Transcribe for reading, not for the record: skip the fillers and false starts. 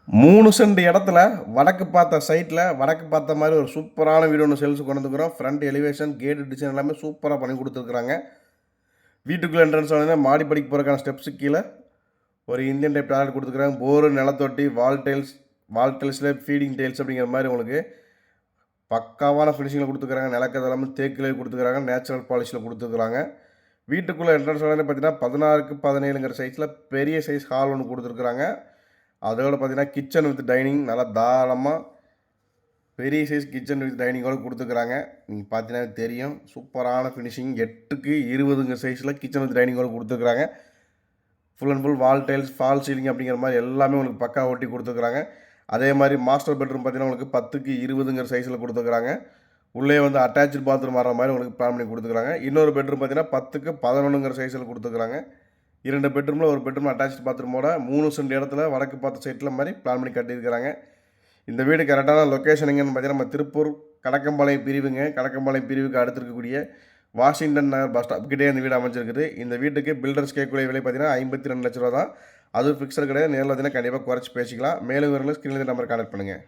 3 send இடத்துல வடக்கு பார்த்த சைட்டில் வடக்கு பார்த்த மாதிரி ஒரு சூப்பரான வீடு ஒன்று சேல்ஸுக்கு கொண்டு வந்துக்கிறோம். ஃப்ரண்ட் எலிவேஷன் கேட்டு டிசைன் எல்லாமே சூப்பராக பண்ணி கொடுத்துருக்குறாங்க. வீட்டுக்குள்ளே என்ட்ரன்ஸ் வந்து மாடிப்படிக்கு போகிறக்கான ஸ்டெப்ஸுக்கு கீழே ஒரு இந்தியன் டைப் டாய்லெட் கொடுத்துருக்காங்க. போரு, நிலத்தொட்டி, வால் டைல்ஸில் ஃபீடிங் டைல்ஸ் அப்படிங்கிற மாதிரி உங்களுக்கு பக்காவான ஃபினிஷிங்கில் கொடுத்துருக்காங்க. நிலக்கதை எல்லாமே தேக்கிலே கொடுத்துருக்காங்க. நேச்சுரல் பாலிஷில் கொடுத்துருக்குறாங்க. வீட்டுக்குள்ளே என்ட்ரன்ஸ் வந்து பார்த்தீங்கன்னா 16க்கு 17ங்கிற சைஸில் பெரிய சைஸ் ஹால் ஒன்று கொடுத்துருக்குறாங்க. அதோடு பார்த்தீங்கன்னா கிச்சன் வித் டைனிங் நல்லா தாராளமாக பெரிய சைஸ் கிச்சன் வித் டைனிங்கோடு கொடுத்துருக்குறாங்க. நீங்கள் பார்த்தீங்கன்னா தெரியும் சூப்பரான ஃபினிஷிங் 8க்கு 20ங்க சைஸில் கிச்சன் வித் டைனிங்கோடு கொடுத்துருக்குறாங்க. Full and full wall tiles, fall ceiling அப்படிங்கிற மாதிரி எல்லாமே உங்களுக்கு பக்கா ஒட்டி கொடுத்துருக்குறாங்க. அதே மாதிரி மாஸ்டர் பெட்ரூம் பார்த்தீங்கன்னா உங்களுக்கு 10க்கு 20ங்கிற சைஸில் கொடுத்துருக்குறாங்க. உள்ளே வந்து அட்டாச்சு பாத்ரூம் வர மாதிரி உங்களுக்கு பிளான் பண்ணி கொடுத்துருக்குறாங்க. இன்னொரு பெட்ரூம் பார்த்தீங்கன்னா 10க்கு 11ங்கிற சைஸில் கொடுத்துருக்குறாங்க. 2 பெட்ரூமில் ஒரு பெட்ரூம் அட்டாச்சு பாத்ரூமோட 3 சென்ட் இடத்துல வடக்கு பார்த்த சைட்டில் மாதிரி பிளான் பண்ணி கட்டியிருக்கிறாங்க. இந்த வீடு கரெக்டான லொக்கேஷன் எங்கன்னு பார்த்தீங்கன்னா நம்ம திருப்பூர் கடக்கம்பாளையம் பிரிவுங்க. கடக்கம்பாளையம் பிரிவுக்கு அடுத்து இருக்கக்கூடிய வாஷிங்டன் நகர் பஸ் ஸ்டாப் கிட்டே இந்த வீடு அமைஞ்சிருக்குது. இந்த வீட்டுக்கு பில்டர்ஸ் கேட்கக்கூடிய விலை பார்த்தீங்கன்னா 52 லட்ச ரூபா தான். அதுவும் ஃபிக்ஸட் கிடையாது. நேரில் பார்த்தீங்கன்னா கண்டிப்பாக குறைச்சி பேசிக்கலாம். மேலும் விவரங்களுக்கு ஸ்க்ரீனில் நம்பர் கான்டக்ட் பண்ணுங்கள்.